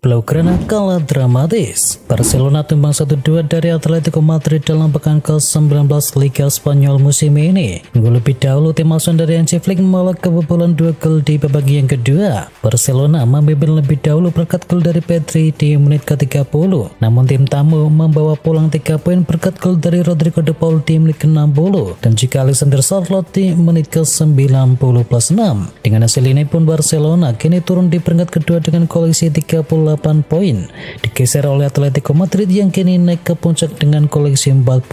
Blaugrana kalah dramatis. Barcelona tumbang 1-2 dari Atletico Madrid dalam pekan ke-19 Liga Spanyol musim ini. Gol lebih dahulu tim asuhan dari Hansi Flick malah kebobolan 2 gol di babak yang kedua. Barcelona memimpin lebih dahulu berkat gol dari Pedri di menit ke-30. Namun tim tamu membawa pulang 3 poin berkat gol dari Rodrigo de Paul di menit ke-60 dan juga Alexander Sørloth di menit ke-90+6. Dengan hasil ini pun Barcelona kini turun di peringkat kedua dengan koleksi 38 poin, digeser oleh Atletico Madrid yang kini naik ke puncak dengan koleksi 41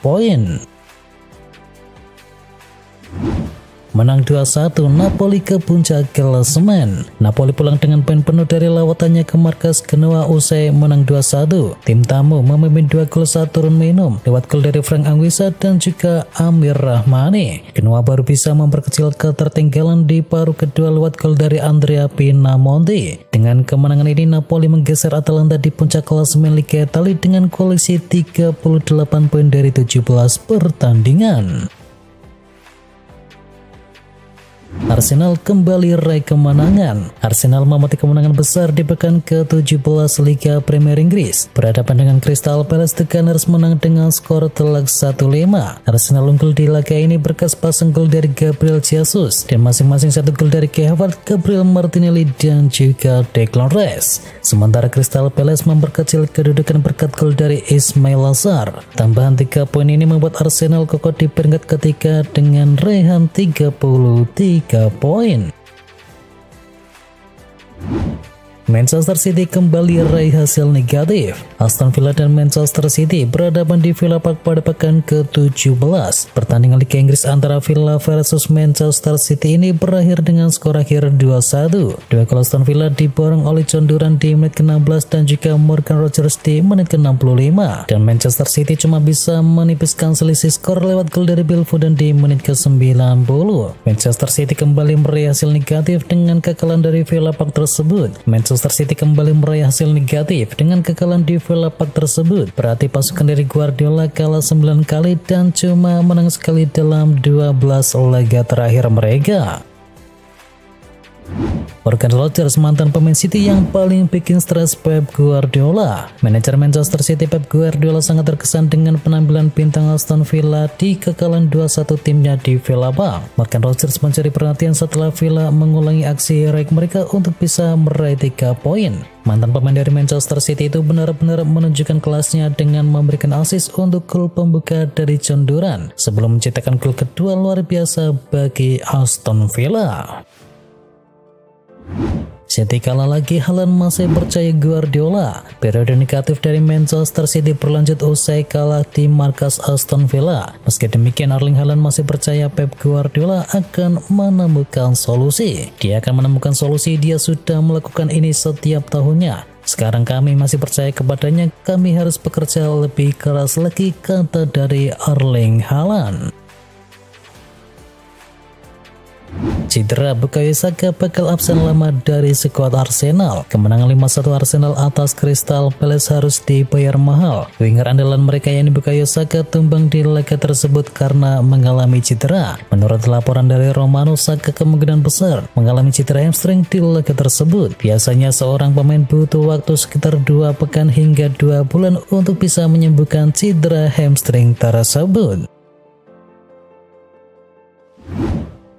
poin. Menang 2-1, Napoli ke puncak klasemen. Napoli pulang dengan poin penuh dari lawatannya ke markas Genoa usai menang 2-1. Tim tamu memimpin 2 gol saat turun minum lewat gol dari Frank Anguissa dan juga Amir Rahmani. Genoa baru bisa memperkecil ketertinggalan di paruh kedua lewat gol dari Andrea Pinamonti. Dengan kemenangan ini Napoli menggeser Atalanta di puncak klasemen Liga Italia dengan koleksi 38 poin dari 17 pertandingan. Arsenal kembali raih kemenangan. Arsenal memetik kemenangan besar di pekan ke-17 Liga Premier Inggris. Berhadapan dengan Crystal Palace, The Gunners menang dengan skor telak 1-5. Arsenal unggul di laga ini berkat pasang gol dari Gabriel Jesus dan masing-masing 1 gol dari Kai Havertz, Gabriel Martinelli dan juga Declan Rice. Sementara Crystal Palace memperkecil kedudukan berkat gol dari Ismail Assar. Tambahan 3 poin ini membuat Arsenal kokoh di peringkat ketiga dengan raihan 33 poin. Manchester City kembali raih hasil negatif. Aston Villa dan Manchester City berhadapan di Villa Park pada pekan ke-17. Pertandingan Liga Inggris antara Villa versus Manchester City ini berakhir dengan skor akhir 2-1. 2 gol Aston Villa diborong oleh John Duran di menit ke-16 dan juga Morgan Rogers di menit ke-65. Dan Manchester City cuma bisa menipiskan selisih skor lewat gol dari Phil Foden di menit ke-90. Manchester City kembali meraih hasil negatif dengan kekalahan dari Villa Park tersebut. Manchester City kembali meraih hasil negatif dengan kekalahan di Villa Park tersebut. Berarti pasukan dari Guardiola kalah 9 kali dan cuma menang sekali dalam 12 laga terakhir mereka. Morgan Rogers, mantan pemain City yang paling bikin stres Pep Guardiola. Manajer Manchester City Pep Guardiola sangat terkesan dengan penampilan bintang Aston Villa di kekalahan 2-1 timnya di Villa Park. Morgan Rogers mencari perhatian setelah Villa mengulangi aksi heroik mereka untuk bisa meraih 3 poin. Mantan pemain dari Manchester City itu benar-benar menunjukkan kelasnya dengan memberikan assist untuk gol pembuka dari John Duran sebelum menciptakan gol kedua luar biasa bagi Aston Villa. City kalah lagi, Haaland masih percaya Guardiola. Periode negatif dari Manchester City berlanjut usai kalah di markas Aston Villa. Meski demikian, Erling Haaland masih percaya Pep Guardiola akan menemukan solusi. Dia akan menemukan solusi, dia sudah melakukan ini setiap tahunnya. Sekarang kami masih percaya kepadanya, kami harus bekerja lebih keras lagi, kata dari Erling Haaland. Cedera, Bukayo Saka bakal absen lama dari skuad Arsenal. Kemenangan 5-1 Arsenal atas Crystal Palace harus dibayar mahal. Winger andalan mereka yakni Bukayo Saka tumbang di laga tersebut karena mengalami cedera. Menurut laporan dari Romano, Saka kemungkinan besar mengalami cedera hamstring di laga tersebut. Biasanya seorang pemain butuh waktu sekitar 2 pekan hingga 2 bulan untuk bisa menyembuhkan cedera hamstring tersebut.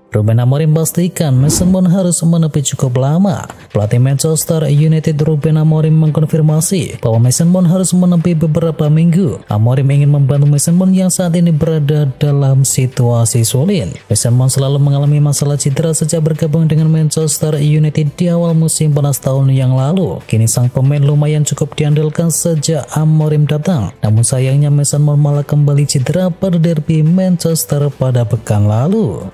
Ruben Amorim pastikan Mason Mount harus menepi cukup lama. Pelatih Manchester United Ruben Amorim mengkonfirmasi bahwa Mason Mount harus menepi beberapa minggu. Amorim ingin membantu Mason Mount yang saat ini berada dalam situasi sulit. Mason Mount selalu mengalami masalah cedera sejak bergabung dengan Manchester United di awal musim panas tahun yang lalu. Kini sang pemain lumayan cukup diandalkan sejak Amorim datang. Namun sayangnya Mason Mount malah kembali cedera pada derby Manchester pada pekan lalu.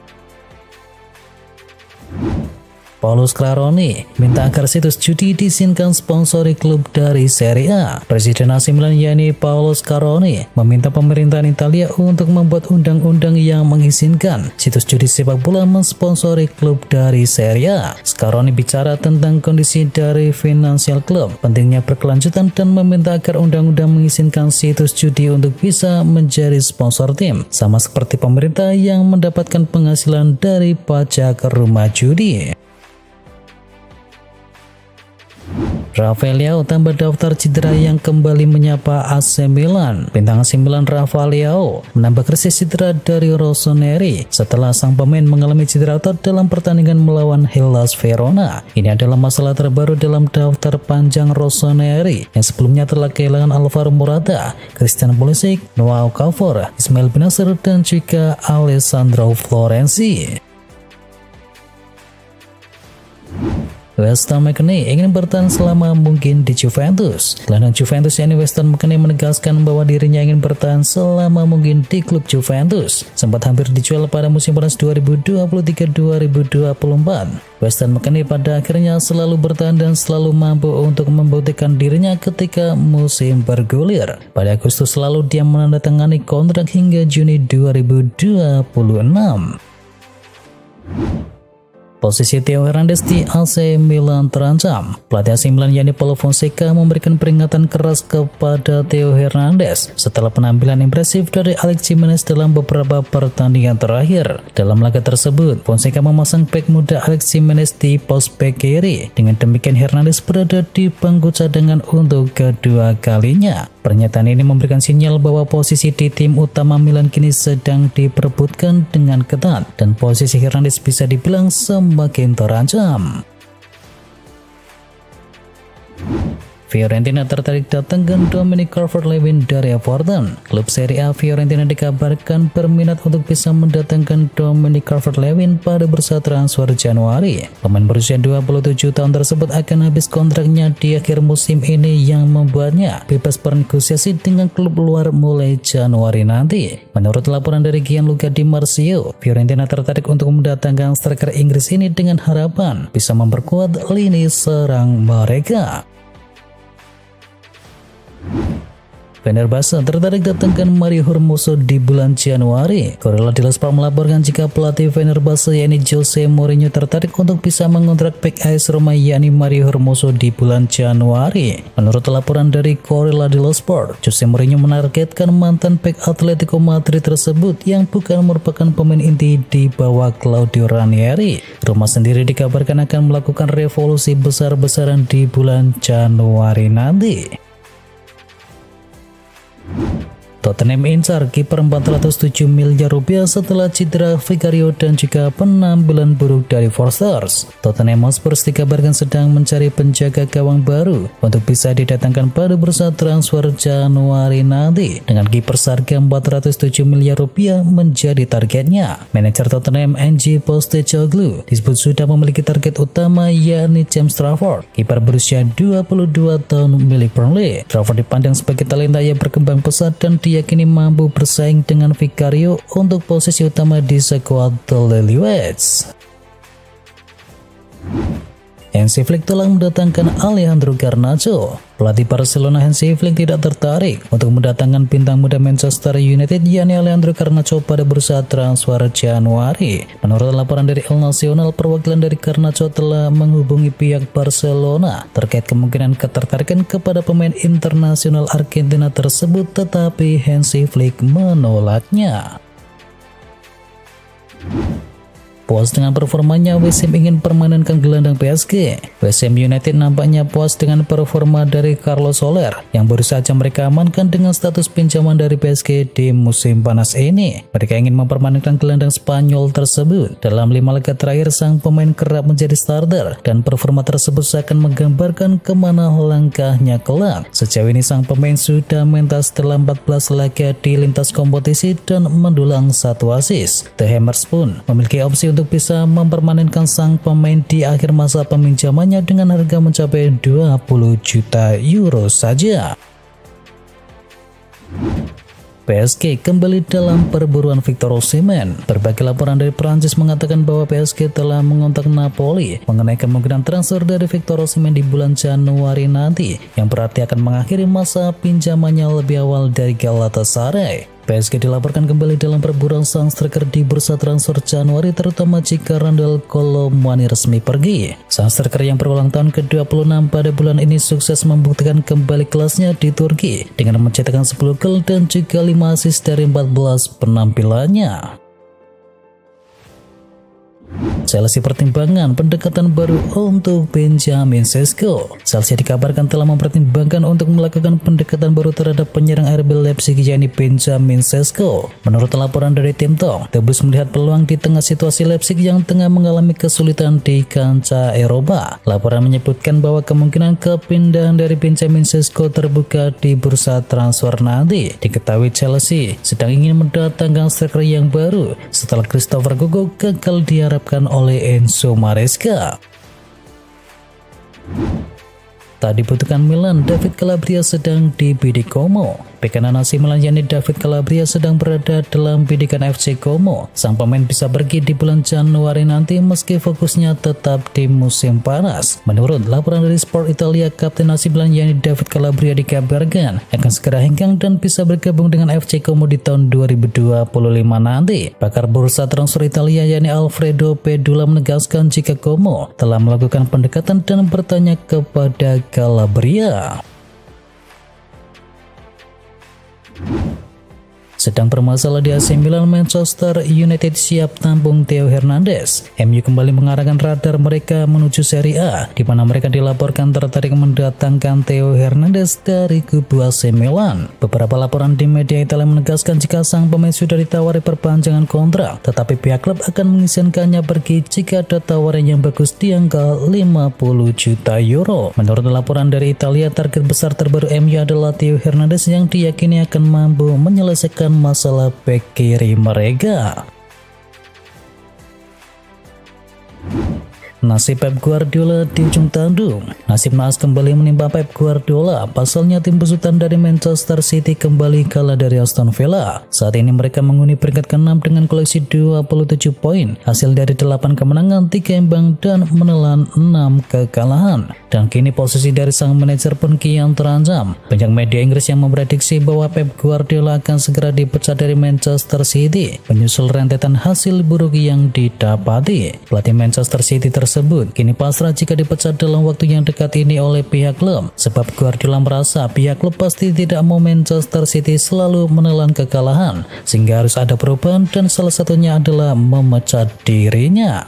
Paulo Scaroni minta agar situs judi diizinkan sponsori klub dari Serie A. Presiden AC Milan yakni Paulo Scaroni meminta pemerintahan Italia untuk membuat undang-undang yang mengizinkan situs judi sepak bola mensponsori klub dari Serie A. Scaroni bicara tentang kondisi dari finansial klub, pentingnya berkelanjutan dan meminta agar undang-undang mengizinkan situs judi untuk bisa menjadi sponsor tim, sama seperti pemerintah yang mendapatkan penghasilan dari pajak rumah judi. Rafael Leao tambah daftar cedera yang kembali menyapa AC Milan. Bintang AC Milan Rafael Leao menambah krisis cedera dari Rossoneri setelah sang pemain mengalami cedera otot dalam pertandingan melawan Hellas Verona. Ini adalah masalah terbaru dalam daftar panjang Rossoneri yang sebelumnya telah kehilangan Alvaro Morata, Christian Pulisic, Noah Okafor, Ismail Bennacer, dan juga Alessandro Florenzi. Weston McKennie ingin bertahan selama mungkin di Juventus. Gelandang Juventus yakni Weston McKennie menegaskan bahwa dirinya ingin bertahan selama mungkin di klub Juventus. Sempat hampir dijual pada musim panas 2023-2024. Weston McKennie pada akhirnya selalu bertahan dan selalu mampu untuk membuktikan dirinya ketika musim bergulir. Pada Agustus lalu dia menandatangani kontrak hingga Juni 2026. Posisi Theo Hernandez di AC Milan terancam. Pelatih AC Milan yakni Paulo Fonseca memberikan peringatan keras kepada Theo Hernandez setelah penampilan impresif dari Alex Jimenez dalam beberapa pertandingan terakhir. Dalam laga tersebut, Fonseca memasang bek muda Alex Jimenez di pos bek kiri. Dengan demikian Hernandez berada di bangku cadangan untuk kedua kalinya. Pernyataan ini memberikan sinyal bahwa posisi di tim utama Milan kini sedang diperebutkan dengan ketat dan posisi Hernandez bisa dibilang semakin terancam. Fiorentina tertarik datangkan Dominic Calvert-Lewin dari Everton. Klub Serie A Fiorentina dikabarkan berminat untuk bisa mendatangkan Dominic Calvert-Lewin pada bursa transfer Januari. Pemain berusia 27 tahun tersebut akan habis kontraknya di akhir musim ini yang membuatnya bebas bernegosiasi dengan klub luar mulai Januari nanti. Menurut laporan dari Gianluca Di Marzio, Fiorentina tertarik untuk mendatangkan striker Inggris ini dengan harapan bisa memperkuat lini serang mereka. Fenerbahce tertarik datangkan Mario Hermoso di bulan Januari. Corriere dello Sport melaporkan jika pelatih Fenerbahce yakni Jose Mourinho tertarik untuk bisa mengontrak bek AS Roma yakni Mario Hermoso di bulan Januari. Menurut laporan dari Corriere dello Sport, Jose Mourinho menargetkan mantan bek Atletico Madrid tersebut yang bukan merupakan pemain inti di bawah Claudio Ranieri. Roma sendiri dikabarkan akan melakukan revolusi besar-besaran di bulan Januari nanti. Tottenham incar kiper 407 miliar rupiah setelah cedera Vicario dan juga penampilan buruk dari Forsters. Tottenham Hotspur dikabarkan sedang mencari penjaga gawang baru untuk bisa didatangkan pada bursa transfer Januari nanti, dengan kiper seharga 407 miliar rupiah menjadi targetnya. Manajer Tottenham Ange Postecoglou disebut sudah memiliki target utama yakni James Trafford, kiper berusia 22 tahun milik Burnley. Trafford dipandang sebagai talenta yang berkembang pesat dan diyakini mampu bersaing dengan Vicario untuk posisi utama di skuad The Lilywhits. Hansi Flick telah mendatangkan Alejandro Garnacho. Pelatih Barcelona Hansi Flick tidak tertarik untuk mendatangkan bintang muda Manchester United yakni Alejandro Garnacho pada bursa transfer Januari. Menurut laporan dari El Nacional, perwakilan dari Garnacho telah menghubungi pihak Barcelona terkait kemungkinan ketertarikan kepada pemain internasional Argentina tersebut, tetapi Hansi Flick menolaknya. Puas dengan performanya, West Ham ingin permanenkan gelandang PSG. West Ham United nampaknya puas dengan performa dari Carlos Soler yang baru saja mereka amankan dengan status pinjaman dari PSG di musim panas ini. Mereka ingin mempermanenkan gelandang Spanyol tersebut. Dalam 5 laga terakhir, sang pemain kerap menjadi starter dan performa tersebut seakan menggambarkan kemana langkahnya kelak. Sejauh ini sang pemain sudah mentas dalam 14 laga di lintas kompetisi dan mendulang 1 assist. The Hammers pun memiliki opsi untuk bisa mempermanenkan sang pemain di akhir masa peminjamannya dengan harga mencapai 20 juta euro saja. PSG kembali dalam perburuan Victor Osimhen. Berbagai laporan dari Prancis mengatakan bahwa PSG telah mengontak Napoli mengenai kemungkinan transfer dari Victor Osimhen di bulan Januari nanti, yang berarti akan mengakhiri masa pinjamannya lebih awal dari Galatasaray. PSG dilaporkan kembali dalam perburuan sang striker di bursa transfer Januari, terutama jika Randal Kolo Muani resmi pergi. Sang striker yang berulang tahun ke-26 pada bulan ini sukses membuktikan kembali kelasnya di Turki dengan mencetakkan 10 gol dan juga 5 assist dari 14 penampilannya. Chelsea pertimbangkan pendekatan baru untuk Benjamin Sesko. Chelsea dikabarkan telah mempertimbangkan untuk melakukan pendekatan baru terhadap penyerang RB Leipzig yakni Benjamin Sesko. Menurut laporan dari tim Tong, The Blues melihat peluang di tengah situasi Leipzig yang tengah mengalami kesulitan di kancah Eropa. Laporan menyebutkan bahwa kemungkinan kepindahan dari Benjamin Sesko terbuka di bursa transfer nanti. Diketahui Chelsea sedang ingin mendatangkan striker yang baru setelah Christopher Gogo gagal diharapkan oleh Enzo Maresca. Tak dibutuhkan Milan, David Calabria sedang dibidik Como. Bekanan AC Milan yakni David Calabria sedang berada dalam bidikan FC Como. Sang pemain bisa pergi di bulan Januari nanti meski fokusnya tetap di musim panas. Menurut laporan dari Sport Italia, kapten AC Milan yakni David Calabria dikabarkan akan segera hengkang dan bisa bergabung dengan FC Como di tahun 2025 nanti. Pakar bursa transfer Italia yakni Alfredo Pedula menegaskan jika Como telah melakukan pendekatan dan bertanya kepada Calabria. Sedang bermasalah di AC Milan, Manchester United siap tampung Theo Hernandez. MU kembali mengarahkan radar mereka menuju Serie A, di mana mereka dilaporkan tertarik mendatangkan Theo Hernandez dari kubu AC Milan. Beberapa laporan di media Italia menegaskan jika sang pemain sudah ditawari perpanjangan kontrak, tetapi pihak klub akan mengizinkannya pergi jika ada tawaran yang bagus di angka 50 juta euro. Menurut laporan dari Italia, target besar terbaru MU adalah Theo Hernandez yang diyakini akan mampu menyelesaikan masalah bek kiri mereka. Nasib Pep Guardiola di ujung tanduk. Nasib naas kembali menimpa Pep Guardiola. Pasalnya tim besutan dari Manchester City kembali kalah dari Aston Villa. Saat ini mereka menghuni peringkat ke-6 dengan koleksi 27 poin. Hasil dari 8 kemenangan, 3 imbang dan menelan 6 kekalahan. Dan kini posisi dari sang manajer pun kian terancam. Banyak media Inggris yang memprediksi bahwa Pep Guardiola akan segera dipecat dari Manchester City menyusul rentetan hasil buruk yang didapati. Pelatih Manchester City tersebut kini pasrah jika dipecat dalam waktu yang dekat ini oleh pihak klub, sebab Guardiola merasa pihak klub pasti tidak mau Manchester City selalu menelan kekalahan, sehingga harus ada perubahan dan salah satunya adalah memecat dirinya.